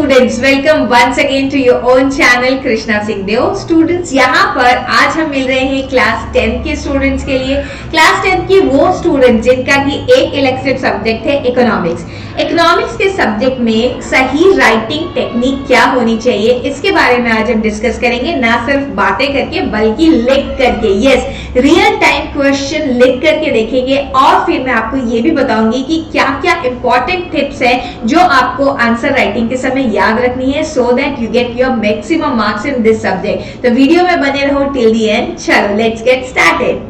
Students, welcome once again to your own channel Krishna Singhdeo. Students, यहाँ पर आज हम मिल रहे हैं क्लास 10 के स्टूडेंट्स के लिए। क्लास 10 के वो स्टूडेंट्स जिनका कि एक इलेक्टिव सब्जेक्ट है इकोनॉमिक्स। इकोनॉमिक्स के सब्जेक्ट में सही राइटिंग टेक्निक क्या होनी चाहिए, इसके बारे में आज हम डिस्कस करेंगे। ना सिर्फ बातें करके बल्कि लिख करके, यस, रियल टाइम क्वेश्चन लिख करके देखेंगे। और फिर मैं आपको ये भी बताऊंगी कि क्या क्या इंपॉर्टेंट टिप्स है जो आपको आंसर राइटिंग के समय याद रखनी है, so that you get your maximum marks in this subject. तो वीडियो में बने रहो टिल द एंड। चलो लेट्स गेट स्टार्टेड।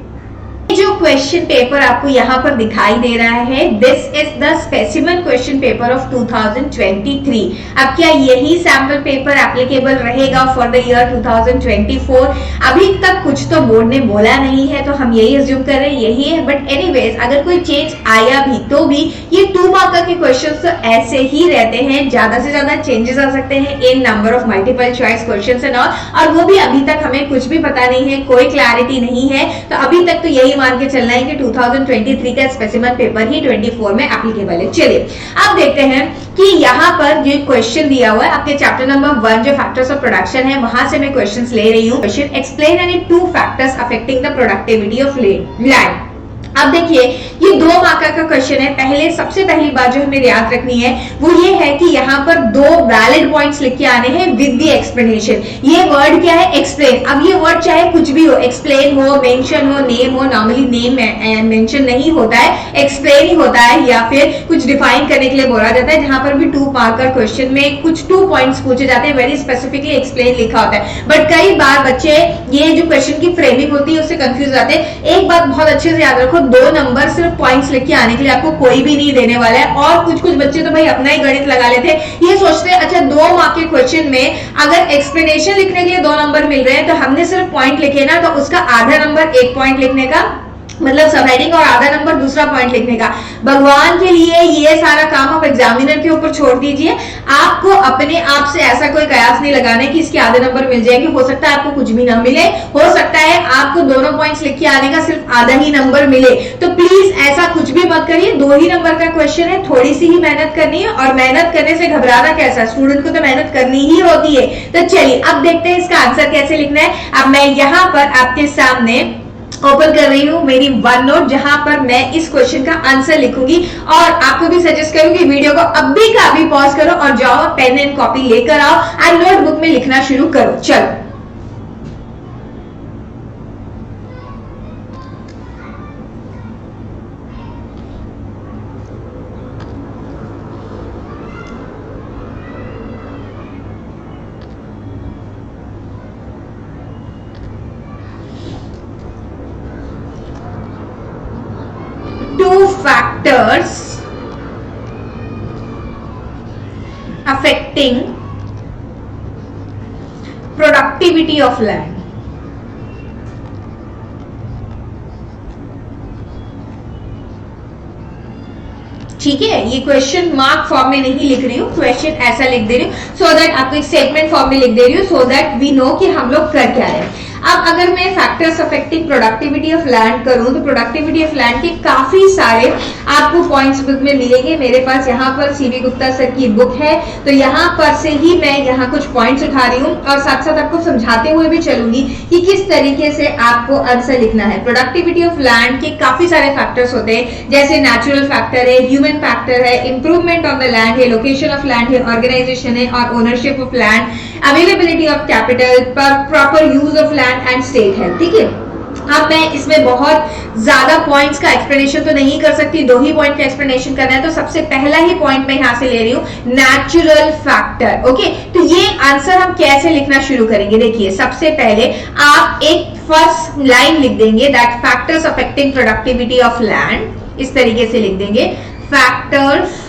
जो क्वेश्चन पेपर आपको यहाँ पर दिखाई दे रहा है, this is the specimen question paper of 2023। अब क्या यही सैंपल पेपर एप्लीकेबल रहेगा फॉर द ईयर 2024? अभी तक कुछ तो बोर्ड ने बोला नहीं है, तो हम यही अज्यूम कर रहे हैं यही है। बट एनीवेज, अगर कोई चेंज आया भी तो भी ये 2 मार्क के क्वेश्चन तो ऐसे ही रहते हैं। ज्यादा से ज्यादा चेंजेस आ सकते हैं in number of multiple choice question and all, और वो भी अभी तक हमें कुछ भी पता नहीं है, कोई क्लैरिटी नहीं है। तो अभी तक तो यही मान के चलना है कि 2023 का स्पेसिमेन पेपर ही 24 में एप्लीकेबल है। चलिए अब देखते हैं कि यहाँ पर जो क्वेश्चन दिया हुआ है आपके चैप्टर नंबर 1 जो फैक्टर्स ऑफ प्रोडक्शन है, वहां से मैं क्वेश्चंस ले रही हूँ। Question, explain any 2 factors affecting the productivity of land. अब देखिए, ये 2 मार्क का क्वेश्चन है। पहले सबसे पहली बात जो हमें याद रखनी है वो ये है कि यहाँ पर 2 वैलिड पॉइंट्स लिख के आने हैं विद द एक्सप्लेनेशन। ये वर्ड क्या है? एक्सप्लेन। अब ये वर्ड चाहे कुछ भी हो, एक्सप्लेन हो, मेंशन हो, नेम हो, नॉर्मली नेम मेंशन नहीं होता है, एक्सप्लेन ही होता है, या फिर कुछ डिफाइन करने के लिए बोला जाता है। जहां पर भी 2 मार्क का क्वेश्चन में कुछ 2 पॉइंट्स पूछे जाते हैं, वेरी स्पेसिफिकली एक्सप्लेन लिखा होता है। बट कई बार बच्चे ये जो क्वेश्चन की फ्रेमिंग होती है उससे कंफ्यूज हो जाते हैं। एक बात बहुत अच्छे से याद रखो, 2 नंबर सिर्फ पॉइंट्स लिख के आने के लिए आपको कोई भी नहीं देने वाला है। और कुछ कुछ बच्चे तो भाई अपना ही गणित लगा लेते हैं, ये सोचते हैं अच्छा 2 मार्क के क्वेश्चन में अगर एक्सप्लेनेशन लिखने के लिए 2 नंबर मिल रहे हैं तो हमने सिर्फ पॉइंट लिखे ना, तो उसका आधा नंबर 1 पॉइंट लिखने का, मतलब सब हेडिंग, और आधा नंबर दूसरा पॉइंट लिखने का। भगवान के लिए ये सारा काम आप एग्जामिनर के ऊपर छोड़ दीजिए। आपको अपने आप से ऐसा कोई कयास नहीं लगाना कि इसके आधे नंबर मिल जाएंगे। हो सकता है आपको कुछ भी ना मिले, हो सकता है आपको दोनों पॉइंट्स लिख के आने का सिर्फ आधा ही नंबर मिले। तो प्लीज ऐसा कुछ भी मत करिए। 2 ही नंबर का क्वेश्चन है, थोड़ी सी ही मेहनत करनी है, और मेहनत करने से घबराना कैसा, स्टूडेंट को तो मेहनत करनी ही होती है। तो चलिए अब देखते हैं इसका आंसर कैसे लिखना है। अब मैं यहाँ पर आपके सामने ओपन कर रही हूं मेरी वन नोट, जहां पर मैं इस क्वेश्चन का आंसर लिखूंगी। और आपको भी सजेस्ट करूंगी वीडियो को अभी का अभी पॉज करो और जाओ पेन एंड कॉपी लेकर आओ और नोटबुक में लिखना शुरू करो। चलो, factors affecting productivity of land। ठीक है, ये क्वेश्चन मार्क फॉर्म में नहीं लिख रही हूँ, क्वेश्चन ऐसा लिख दे रही हूँ सो दैट आपको एक स्टेटमेंट फॉर्म में लिख दे रही हूँ, सो दैट वी नो कि हम लोग कर क्या रहे हैं। अब अगर मैं factors affecting productivity of land करूं तो प्रोडक्टिविटी ऑफ लैंड के काफी सारे आपको पॉइंट्स बुक में मिलेंगे। मेरे पास यहाँ पर सीवी गुप्ता सर की बुक है, तो यहाँ पर से ही मैं यहाँ कुछ पॉइंट्स उठा रही हूँ और साथ साथ आपको समझाते हुए भी चलूंगी कि किस तरीके से आपको आंसर लिखना है। प्रोडक्टिविटी ऑफ लैंड के काफी सारे फैक्टर्स होते हैं, जैसे नेचुरल फैक्टर है, ह्यूमन फैक्टर है, इंप्रूवमेंट ऑफ द लैंड है, लोकेशन ऑफ लैंड है, ऑर्गेनाइजेशन है और ownership of land, availability of capital, proper use of land and state health. ठीक है, अब मैं इसमें बहुत ज्यादा पॉइंट्स का एक्सप्लेनेशन तो नहीं कर सकती, 2 ही पॉइंट का एक्सप्लेनेशन करना है। तो सबसे पहला ही पॉइंट मैं यहां से ले रही हूं, नेचुरल फैक्टर। ओके, तो ये आंसर हम कैसे लिखना शुरू करेंगे? देखिए, सबसे पहले आप एक फर्स्ट लाइन लिख देंगे, that factors affecting productivity of land. इस तरीके से लिख देंगे, factors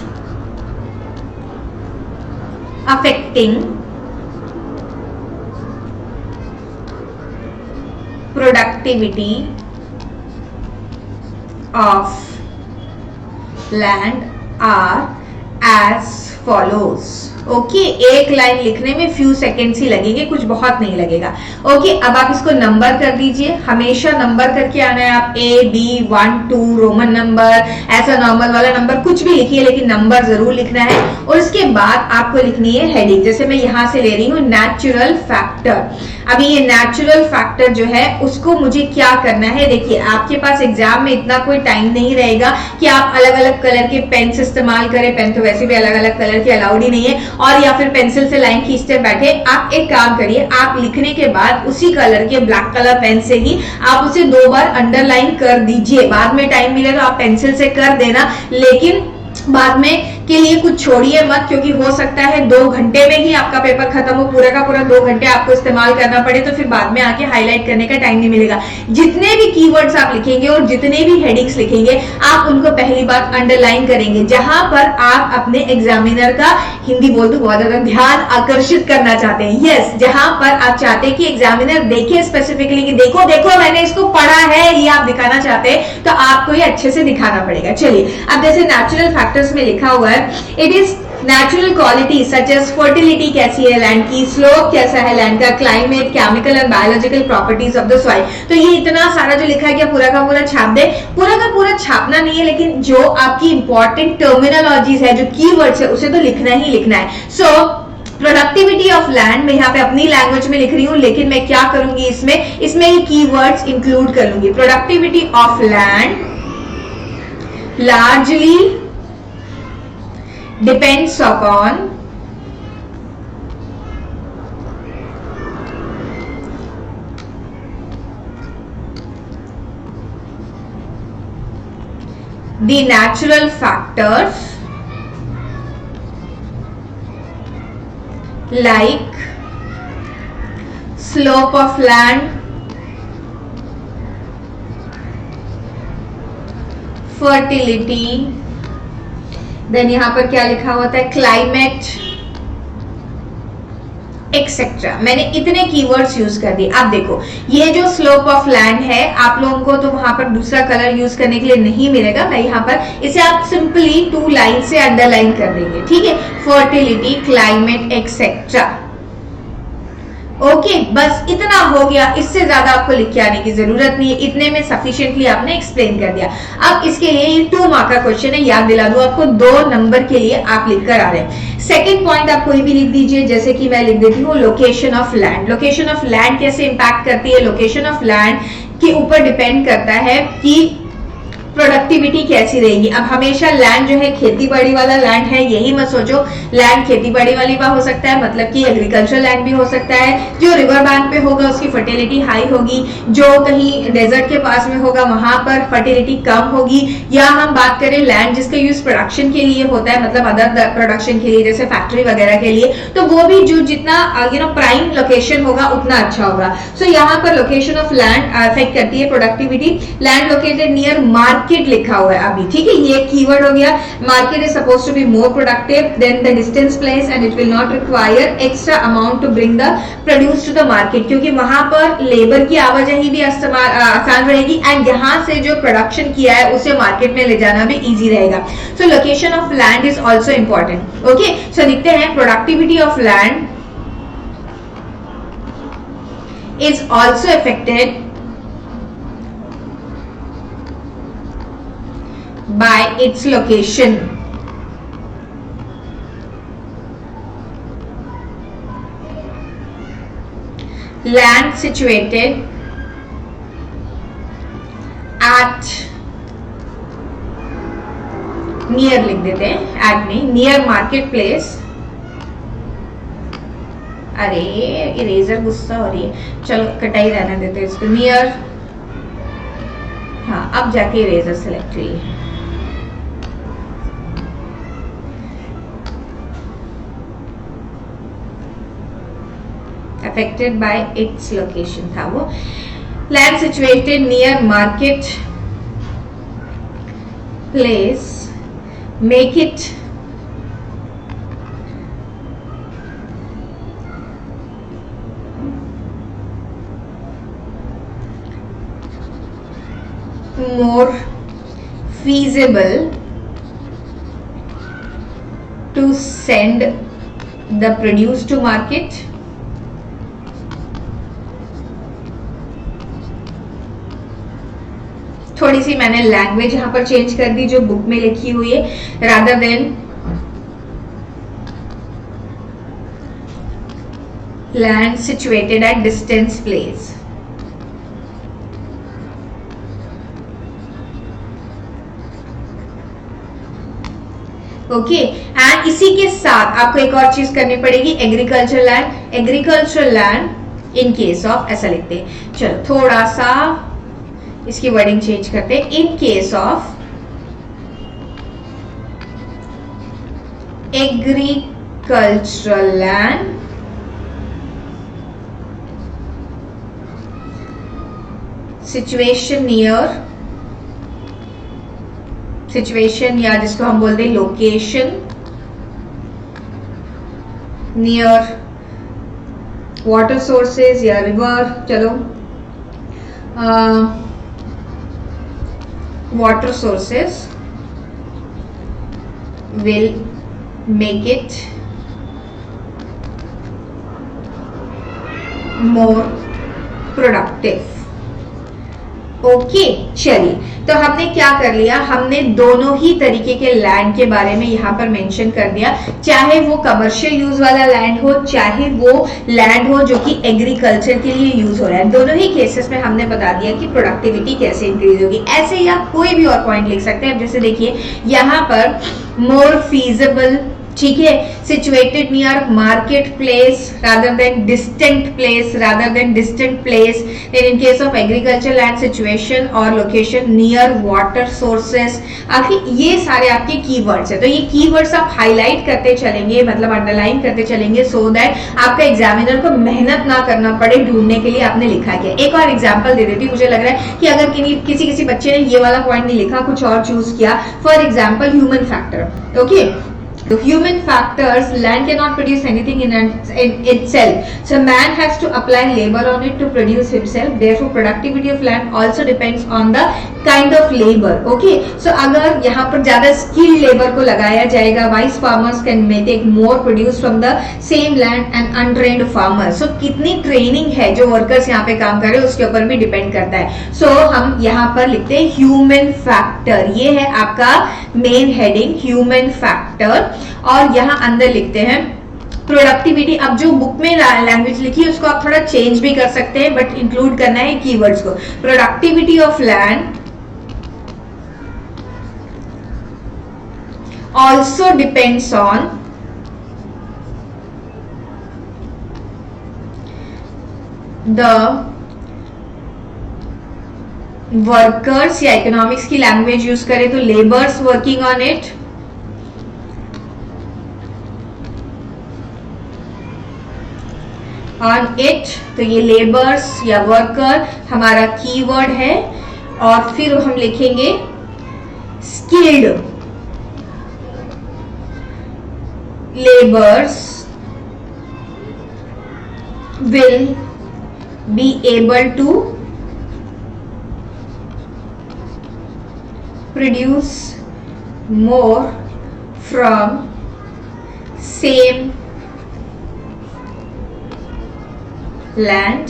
affecting productivity of land are as follows. Okay, एक लाइन लिखने में फ्यू सेकेंड्स ही लगेंगे, कुछ बहुत नहीं लगेगा. ओके, अब आप इसको नंबर कर दीजिए. हमेशा नंबर करके आना है. आप A B 1 2 रोमन नंबर, ऐसा नॉर्मल वाला नंबर कुछ भी लिखिए, लेकिन नंबर जरूर लिखना है. और उसके बाद आपको लिखनी है हेडिंग. जैसे मैं यहां से ले रही हूं नेचुरल फैक्टर. अभी ये नेचुरल फैक्टर जो है उसको मुझे क्या करना है. देखिए, आपके पास एग्जाम में इतना कोई टाइम नहीं रहेगा कि आप अलग अलग कलर के पेन से इस्तेमाल करें. पेन तो वैसे भी अलग अलग कलर के अलाउड ही नहीं है, और या फिर पेंसिल से लाइन खींचते बैठे. आप एक काम करिए, आप लिखने के बाद उसी कलर के ब्लैक कलर पेन से ही आप उसे 2 बार अंडरलाइन कर दीजिए. बाद में टाइम मिले तो आप पेंसिल से कर देना, लेकिन बाद में के लिए कुछ छोड़िए मत, क्योंकि हो सकता है 2 घंटे में ही आपका पेपर खत्म हो. पूरा का पूरा 2 घंटे आपको इस्तेमाल करना पड़े, तो फिर बाद में आके हाईलाइट करने का टाइम नहीं मिलेगा. जितने भी कीवर्ड्स आप लिखेंगे और जितने भी हेडिंग्स लिखेंगे, आप उनको पहली बार अंडरलाइन करेंगे, जहां पर आप अपने एग्जामिनर का, हिंदी बोल तो बहुत ज्यादा, ध्यान आकर्षित करना चाहते हैं. यस, जहां पर आप चाहते हैं कि एग्जामिनर देखे स्पेसिफिकली कि देखो देखो मैंने इसको पढ़ा है, ये आप दिखाना चाहते हैं, तो आपको ये अच्छे से दिखाना पड़ेगा. चलिए, अब जैसे नेचुरल फैक्टर्स में लिखा हुआ है, it is natural quality such as fertility कैसी है लैंड की, स्लोप कैसा है लैंड का, climate, chemical and biological properties of the soil. तो ये इतना सारा जो लिखा है, क्या पूरा का पूरा छाप दे? पूरा का पूरा छापना नहीं है, लेकिन जो आपकी इंपॉर्टेंट टर्मिनोलॉजीज है, जो कीवर्ड्स है, उसे तो लिखना ही लिखना है. सो प्रोडक्टिविटी ऑफ लैंड, मैं यहाँ पे अपनी लैंग्वेज में लिख रही हूँ, लेकिन मैं क्या करूंगी, इसमें ये कीवर्ड्स इंक्लूड कर लूंगी. Productivity of land largely depends upon the natural factors like slope of land, fertility, then यहां पर क्या लिखा होता है, क्लाइमेट एक्सेट्रा. मैंने इतने कीवर्ड्स यूज कर दिए. आप देखो, ये जो स्लोप ऑफ लैंड है, आप लोगों को तो वहां पर दूसरा कलर यूज करने के लिए नहीं मिलेगा. मैं यहाँ पर इसे आप सिंपली 2 लाइन से अंडरलाइन कर देंगे. ठीक है, फर्टिलिटी, क्लाइमेट एक्सेट्रा. ओके, बस इतना हो गया. इससे ज्यादा आपको लिख के आने की जरूरत नहीं है. इतने में सफिशिएंटली आपने एक्सप्लेन कर दिया. अब इसके लिए ये 2 मार्क का क्वेश्चन है, याद दिला दूं आपको, 2 नंबर के लिए आप लिख कर आ रहे हैं. सेकंड पॉइंट आप कोई भी लिख दीजिए, जैसे कि मैं लिख देती हूँ location of land. Location of land कैसे इंपैक्ट करती है? लोकेशन ऑफ लैंड के ऊपर डिपेंड करता है कि प्रोडक्टिविटी कैसी रहेगी. अब हमेशा लैंड जो है खेती बाड़ी वाला लैंड है, यही मत सोचो लैंड खेती बाड़ी वाली हो सकता है, मतलब कि एग्रीकल्चर लैंड भी हो सकता है. जो रिवर बैंक पे होगा उसकी फर्टिलिटी हाई होगी, जो कहीं डेजर्ट के पास में होगा वहां पर फर्टिलिटी कम होगी. या हम बात करें लैंड जिसका यूज प्रोडक्शन के लिए होता है, मतलब अदर प्रोडक्शन के लिए, जैसे फैक्ट्री वगैरह के लिए, तो वो भी जो जितना प्राइम लोकेशन होगा उतना अच्छा होगा. सो यहाँ पर लोकेशन ऑफ लैंड अफेक्ट करती है productivity. Land located near market लिखा हुआ है अभी, ठीक है, ये कीवर्ड हो गया. Market is supposed to be more productive than the distance place and it will not require extra amount to bring the produce to the market, क्योंकि वहां पर लेबर की आवाजाही भी आसान रहेगी एंड यहाँ से जो प्रोडक्शन किया है उसे मार्केट में ले जाना भी इजी रहेगा. So location of land is also important. Okay, so लिखते हैं productivity of land is also affected by its location. Land situated at near लिख देते हैं, at नहीं, near market place. अरे इरेजर गुस्सा हो रही है, चलो कटाई रहने देते हैं इसको. नियर, हाँ अब जाके इरेजर सेलेक्ट हुई है. affected by its location था वो. land situated near market place make it more feasible to send the produce to market. थोड़ी सी मैंने लैंग्वेज यहां पर चेंज कर दी जो बुक में लिखी हुई है, rather than land situated at distant place. Okay and इसी के साथ आपको एक और चीज करनी पड़ेगी, agriculture land in case of, ऐसा लिखते हैं। चलो थोड़ा सा इसकी वर्डिंग चेंज करते हैं, in case of agricultural land situation या जिसको हम बोलते हैं लोकेशन नियर वाटर सोर्सेज या रिवर, चलो water sources will make it more productive. Okay चलिए, तो हमने क्या कर लिया, हमने दोनों ही तरीके के लैंड के बारे में यहाँ पर मेंशन कर दिया, चाहे वो कमर्शियल यूज वाला लैंड हो, चाहे वो लैंड हो जो कि एग्रीकल्चर के लिए यूज हो रहा है। दोनों ही केसेस में हमने बता दिया कि प्रोडक्टिविटी कैसे इंक्रीज होगी। ऐसे ही आप कोई भी और पॉइंट लिख सकते हैं। जैसे देखिए यहाँ पर मोर फीजिबल, ठीक है, situated near market place rather than distant place, in case of agriculture land situation और लोकेशन नियर वाटर सोर्सेस। आखिर ये सारे आपके कीवर्ड्स है, तो ये कीवर्ड्स आप हाईलाइट करते चलेंगे, मतलब अंडरलाइन करते चलेंगे, सो दैट आपका एग्जामिनर को मेहनत ना करना पड़े ढूंढने के लिए आपने लिखा क्या। एक और एग्जाम्पल दे देती हूँ, मुझे लग रहा है कि अगर किसी बच्चे ने ये वाला पॉइंट नहीं लिखा, कुछ और चूज किया, for example human factor. Okay, the human factors, land cannot produce anything in itself, so man has to apply labor on it to produce himself, therefore productivity of land also depends on the kind of labor. Okay, so अगर यहाँ पर ज्यादा skilled labor को लगाया जाएगा, wise farmers may take more produce from the same land and untrained farmers, so कितनी training है जो वर्कर्स यहाँ पे काम कर रहे हैं उसके ऊपर भी डिपेंड करता है। सो हम यहाँ पर लिखते हैं ह्यूमन फैक्टर, ये है आपका मेन हेडिंग, ह्यूमन फैक्टर, और यहां अंदर लिखते हैं प्रोडक्टिविटी। अब जो बुक में लैंग्वेज लिखी है उसको आप थोड़ा चेंज भी कर सकते हैं, बट इंक्लूड करना है कीवर्ड्स को। Productivity of land also depends on the workers, या इकोनॉमिक्स की लैंग्वेज यूज करें तो लेबर्स वर्किंग ऑन इट, तो ये लेबर्स या वर्कर हमारा कीवर्ड है, और फिर हम लिखेंगे skilled labours will be able to produce more from same land.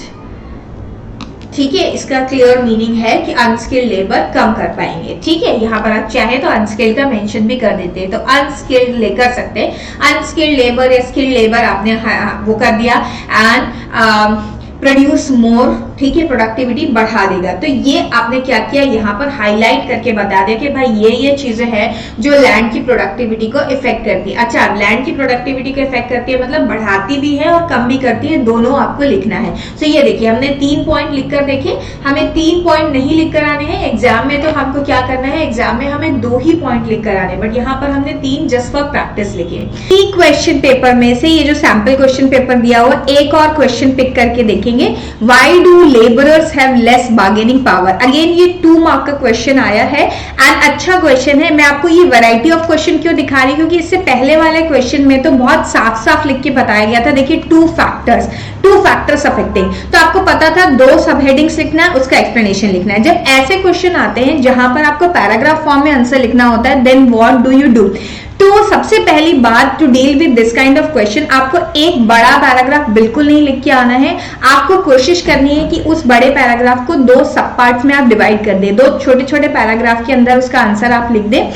ठीक है, इसका क्लियर मीनिंग है कि अनस्किल्ड लेबर कम कर पाएंगे। ठीक है, यहाँ पर आप चाहे तो अनस्किल्ड का मेंशन भी कर देते हैं, तो अनस्किल्ड लेकर सकते हैं, अनस्किल्ड लेबर या स्किल्ड लेबर आपने वो कर दिया, एंड प्रोड्यूस मोर, ठीक है, प्रोडक्टिविटी बढ़ा देगा। तो ये आपने क्या किया, यहाँ पर हाईलाइट करके बता दिया कि भाई ये चीजें हैं जो लैंड की प्रोडक्टिविटी को इफेक्ट करती है। अच्छा, लैंड की प्रोडक्टिविटी को इफेक्ट करती है मतलब बढ़ाती भी है और कम भी करती है, दोनों आपको लिखना है। तो ये देखिए हमने 3 पॉइंट लिखकर देखे, हमें 3 पॉइंट नहीं लिखकर आने हैं एग्जाम में, तो हमको क्या करना है, एग्जाम में हमें 2 ही पॉइंट लिखकर आने, बट यहाँ पर हमने 3 जस्ट फॉर प्रैक्टिस लिखे। 3 क्वेश्चन पेपर में से ये जो सैंपल क्वेश्चन पेपर दिया हुआ, एक और क्वेश्चन पिक करके देखेंगे, why do labourers have less bargaining power. Again ये 2 मार्क का क्वेश्चन आया है एंड अच्छा क्वेश्चन है। मैं आपको ये वैरायटी ऑफ क्वेश्चन क्यों दिखा रही हूँ, क्योंकि इससे पहले वाले क्वेश्चन में तो बहुत साफ साफ लिख के बताया गया था। देखिए 2 फैक्टर्स अफेक्टिंग, तो आपको पता था 2 सब हेडिंग्स लिखना है, उसका एक्सप्लेनेशन लिखना है। जब ऐसे क्वेश्चन आते हैं जहां पर आपको पैराग्राफ फॉर्म में आंसर लिखना होता है, then what do you do, तो सबसे पहली बात, to deal with this kind of question, आपको एक बड़ा पैराग्राफ बिल्कुल नहीं लिख के आना है। आपको कोशिश करनी है कि उस बड़े पैराग्राफ को 2 सब पार्ट्स में आप डिवाइड कर दें, 2 छोटे छोटे पैराग्राफ के अंदर उसका आंसर आप लिख दें।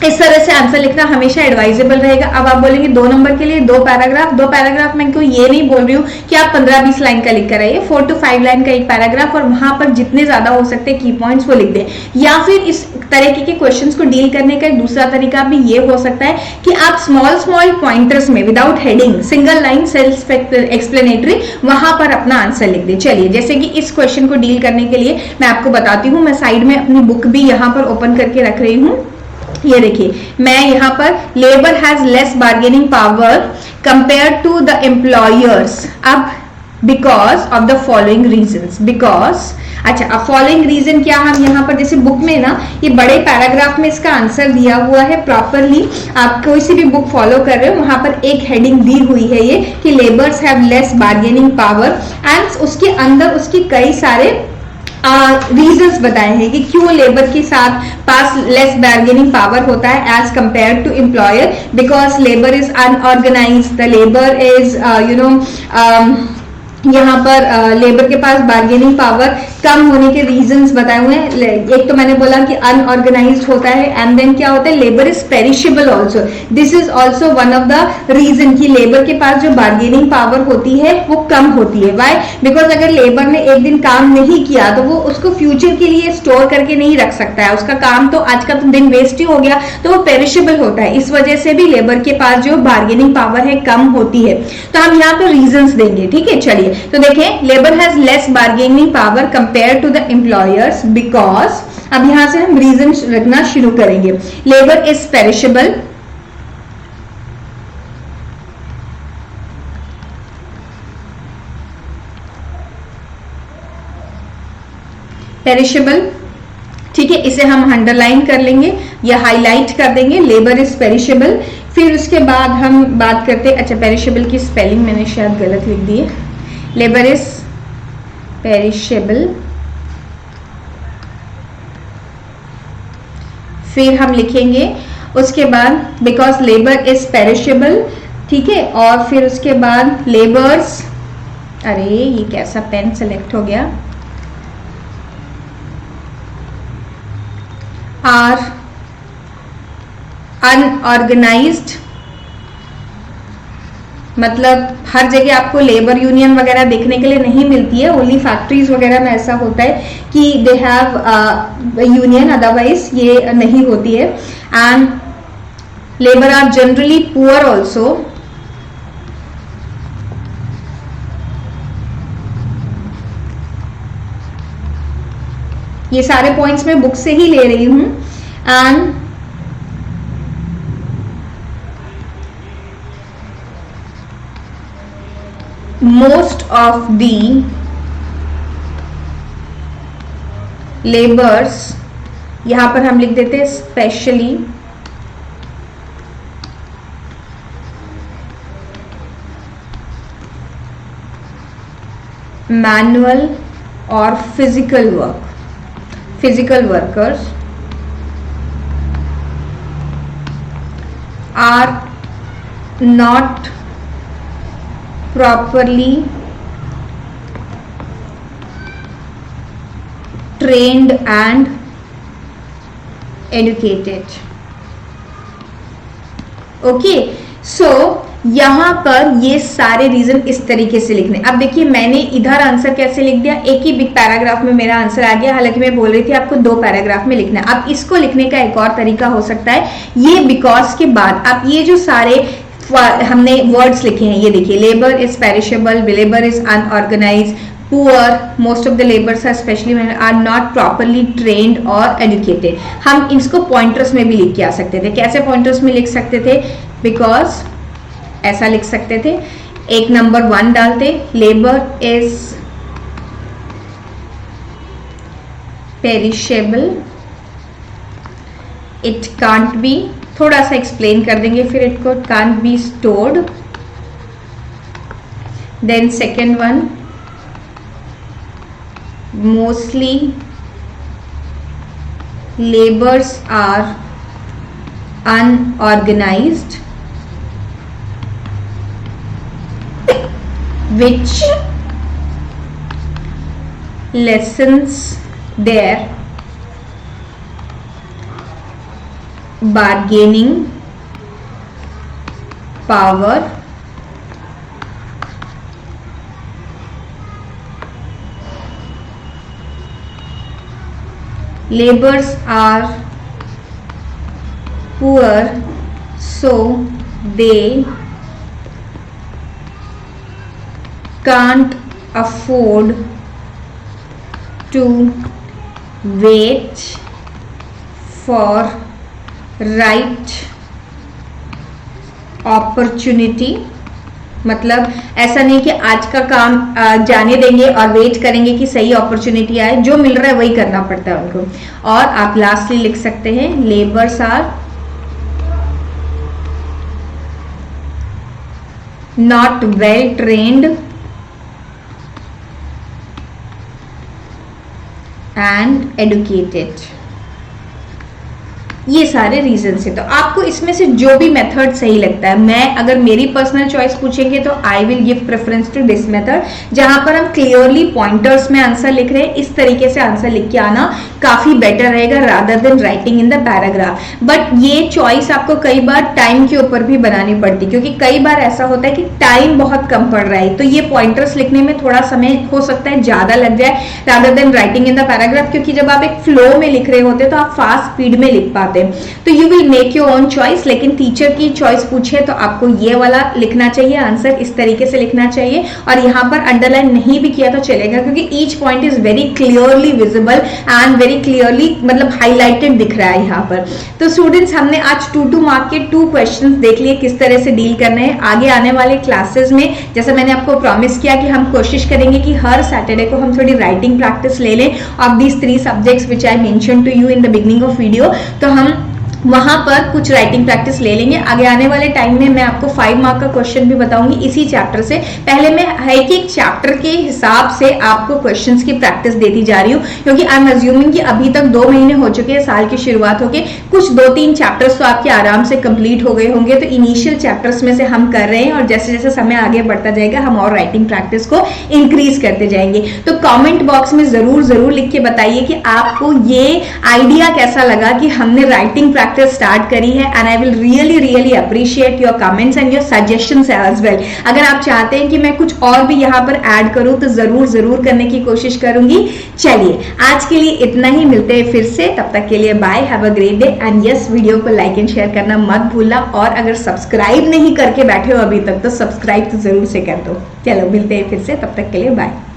इस तरह से आंसर लिखना हमेशा एडवाइजेबल रहेगा। अब आप बोलेंगे 2 नंबर के लिए 2 पैराग्राफ, मैं कोई ये नहीं बोल रही हूँ कि आप 15-20 लाइन का लिख कर आइए, 4 to 5 लाइन का एक पैराग्राफ, और वहां पर जितने ज्यादा हो सकते हैं की पॉइंट्स वो लिख दें। या फिर इस तरीके के क्वेश्चंस को डील करने का एक दूसरा तरीका भी ये हो सकता है कि आप स्मॉल पॉइंटर्स में without heading, single line self explanatory, वहां पर अपना आंसर लिख दें। चलिए, जैसे कि इस क्वेश्चन को डील करने के लिए मैं आपको बताती हूँ। मैं साइड में अपनी बुक भी यहाँ पर ओपन करके रख रही हूँ। ये देखिए, मैं यहाँ पर labour has less bargaining power compare to the employers, अब because of the following reasons, because, अच्छा, अब फॉलोइंग रीजन क्या, हम यहाँ पर जैसे बुक में ना ये बड़े पैराग्राफ में इसका आंसर दिया हुआ है प्रॉपरली। आप कोई सी भी बुक फॉलो कर रहे हो, वहां पर एक हेडिंग दी हुई है ये कि labours have less bargaining power, and उसके अंदर उसके कई सारे रीजंस बताए हैं कि क्यों लेबर के साथ पास लेस बार्गेनिंग पावर होता है as compare to employer. Because labour is unorganise, the labour is यहाँ पर लेबर के पास बार्गेनिंग पावर कम होने के रीजंस बताए हुए हैं। एक तो मैंने बोला कि अनऑर्गेनाइज्ड होता है, एंड देन क्या होता है, labour is perishable also, this is also one of the reason कि लेबर के पास जो बार्गेनिंग पावर होती है वो कम होती है। वाई? बिकॉज अगर लेबर ने एक दिन काम नहीं किया तो वो उसको फ्यूचर के लिए स्टोर करके नहीं रख सकता है, उसका काम तो आज का तो दिन वेस्ट ही हो गया, तो वो पेरिशेबल होता है। इस वजह से भी लेबर के पास जो बार्गेनिंग पावर है कम होती है। तो हम यहाँ पे रीजंस देंगे, ठीक है। चलिए, तो देखें, labour has less bargaining power compare to the employers because, अब यहां से हम रीजन रखना शुरू करेंगे। लेबर इज पेरिशेबल, ठीक है, इसे हम अंडरलाइन कर लेंगे या हाईलाइट कर देंगे। Labour is perishable. फिर उसके बाद हम बात करते हैं, अच्छा, पेरिशेबल की स्पेलिंग मैंने शायद गलत लिख दी है। लेबर इज पेरिशेबल, फिर हम लिखेंगे उसके बाद बिकॉज लेबर इज पेरिशेबल, ठीक है। और फिर उसके बाद लेबर्स, अरे ये कैसा पेन सेलेक्ट हो गया, आर अनऑर्गेनाइज्ड, मतलब हर जगह आपको लेबर यूनियन वगैरह देखने के लिए नहीं मिलती है, ओनली फैक्ट्रीज वगैरह में ऐसा होता है कि दे हैव यूनियन, अदरवाइज ये नहीं होती है। And labour are generally poor also, ये सारे पॉइंट्स मैं बुक से ही ले रही हूं। And most of the laborers, यहां पर हम लिख देते हैं स्पेशली मैनुअल और physical workers are not properly trained and educated. Okay, so यहां पर ये सारे रीजन इस तरीके से लिखने। अब देखिए, मैंने इधर आंसर कैसे लिख दिया, एक ही बिग पैराग्राफ में मेरा आंसर आ गया, हालांकि मैं बोल रही थी आपको 2 पैराग्राफ में लिखना है। अब इसको लिखने का एक और तरीका हो सकता है, ये बिकॉज के बाद आप ये जो सारे हमने वर्ड्स लिखे हैं, ये देखिए, labour is perishable, labour is unorganised, poor, most of the labours are specially are not properly trained और एजुकेटेड। हम इसको पॉइंटर्स में भी लिख के आ सकते थे। कैसे पॉइंटर्स में लिख सकते थे? बिकॉज ऐसा लिख सकते थे, एक नंबर 1 डालते, labour is perishable, it can't be, थोड़ा सा एक्सप्लेन कर देंगे फिर इट को, can't be stored. Then second one, mostly labours are unorganized, which lessens their bargaining power, laborers are poor so they can't afford to wait for right opportunity। मतलब ऐसा नहीं कि आज का काम जाने देंगे और वेट करेंगे कि सही अपॉर्चुनिटी आए, जो मिल रहा है वही करना पड़ता है उनको। और आप लास्टली लिख सकते हैं labours are not well trained and educated. ये सारे रीजन है। तो आपको इसमें से जो भी मेथड सही लगता है, मैं अगर मेरी पर्सनल चॉइस पूछेंगे तो I will give preference to this method, जहां पर हम क्लियरली पॉइंटर्स में आंसर लिख रहे हैं। इस तरीके से आंसर लिख के आना काफी बेटर रहेगा rather than writing in the paragraph. But ये चॉइस आपको कई बार टाइम के ऊपर भी बनानी पड़ती, क्योंकि कई बार ऐसा होता है कि टाइम बहुत कम पड़ रहा है, तो ये पॉइंटर्स लिखने में थोड़ा समय हो सकता है ज्यादा लग जाए rather than writing in the paragraph. क्योंकि जब आप एक फ्लो में लिख रहे होते तो आप फास्ट स्पीड में लिख पाते, तो you will make your own choice. लेकिन टीचर की चॉइस पूछे तो आपको ये वाला लिखना चाहिए, आंसर इस तरीके से लिखना चाहिए। और यहाँ पर अंडरलाइन नहीं भी किया तो चलेगा, क्योंकि each point is very clearly visible and very clearly मतलब हाईलाइटेड दिख रहा है यहाँ पर। तो स्टूडेंट्स, हमने आज 2 मार्क के 2 क्वेश्चंस देख लिए किस तरह से डील करने हैं। आगे आने वाले क्लासेस में जैसे मैंने आपको प्रॉमिस किया कि हम कोशिश करेंगे कि हर सैटरडे को हम थोड़ी राइटिंग प्रैक्टिस ले लें of these 3 subjects which I mention to you in the beginning of video. तो हम वहां पर कुछ राइटिंग प्रैक्टिस ले लेंगे। आगे आने वाले टाइम में मैं आपको 5 मार्क का क्वेश्चन भी बताऊंगी इसी चैप्टर से। पहले मैं एक एक चैप्टर के हिसाब से आपको क्वेश्चंस की प्रैक्टिस देती जा रही हूँ, क्योंकि आई एम अज्यूमिंग कि अभी तक 2 महीने हो चुके हैं साल की शुरुआत होके, कुछ 2-3 चैप्टर्स तो आपके आराम से कंप्लीट हो गए होंगे। तो इनिशियल चैप्टर्स में से हम कर रहे हैं, और जैसे जैसे समय आगे बढ़ता जाएगा हम और राइटिंग प्रैक्टिस को इंक्रीज करते जाएंगे। तो कॉमेंट बॉक्स में जरूर लिख के बताइए कि आपको ये आइडिया कैसा लगा कि हमने राइटिंग प्रैक्टिस स्टार्ट करी है। And I will really appreciate your comments and your suggestions as well. अगर आप चाहते हैं कि मैं कुछ और भी यहाँ पर ऐड करूं तो जरूर करने की कोशिश करूंगी। चलिए, आज के लिए इतना ही, मिलते हैं फिर से, तब तक के लिए bye, have a great day. And yes, video को लाइक एंड शेयर करना मत भूलना, और अगर सब्सक्राइब नहीं करके बैठे हो अभी तक तो सब्सक्राइब तो जरूर से कर दो। चलो, मिलते हैं फिर से, तब तक के लिए बाय।